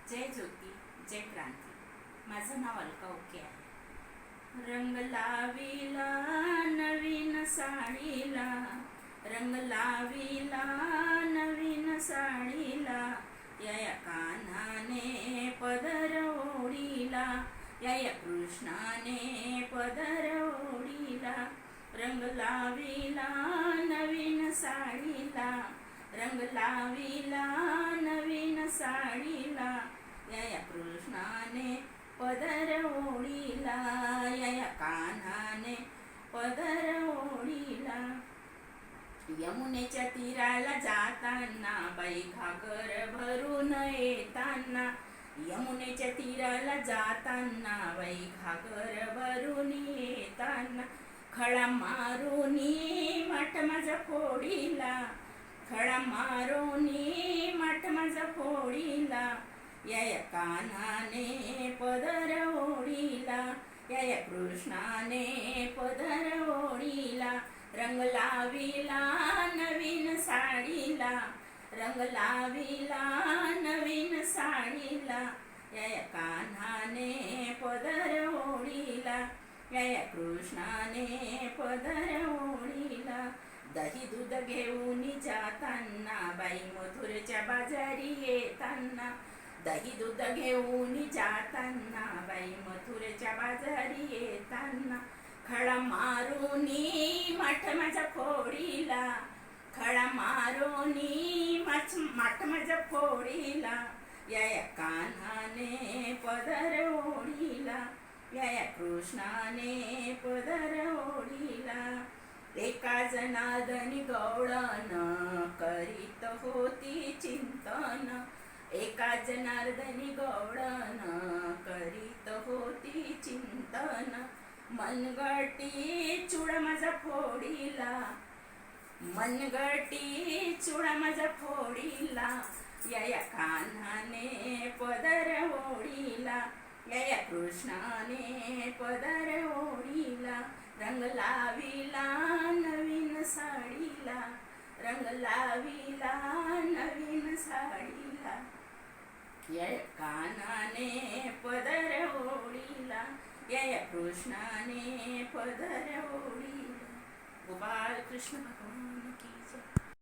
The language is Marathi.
जय ज्योती, जय क्रांती. माझं नाव अलका ओके आहे. रंग लाविला नवीन साडीला, रंग लाविला नवीन साडीला, या कान्हाने पदर ओढीला, या कृष्णाने पदर ओढीला. रंग लाविला नवीन साडीला, रंग लाविला नवीन साडीला, या कृष्णाने पदर ओढीला, या कान्हाने पदर ओढीला. यमुनेच्या तीराला जाताना बाई घागर भरून येताना, यमुनेच्या तीराला जाताना बाई घागर भरून येताना, खळा मारुनी माठ माझा फोडीला, खळा मारुनी माठ माझा फोडीला, या कान्हाने पदर ओढीला, या कृष्णाने पदर ओढीला. रंग लाविला नवीन साडीला, रंग लाविला नवीन साडीला, या कान्हाने पदर ओढीला, या कृष्णाने पदर ओढीला. दही दूध घेऊन जाताना बाई मथुरेच्या बाजारी येताना, दही दूध घेऊन जाताना बाई मथुरेच्या बाजारी येताना, खळा मारुनी माठ माझा फोडीला, खळा मारुनी माठ माझा फोडीला, या कान्हाने पदर ओढीला, या कृष्णाने पदर ओढीला. एका जनार्दनी गवळण करीत होती चिंतन, एका जनार्दनी गवळण करीत होती चिंतन, मनगटी चूडा माझा फोडीला, मनगटी चूडा माझा फोडीला, या कान्हाने पदर ओढीला, या कृष्णाने पदर ओढीला. रंग लाविला नवीन साडीला, रंग लाविला नवीन साडीला, या कान्हाने पदर ओढीला, या कृष्णाने पदर ओढीला. गोपाल कृष्ण भगवान की जय.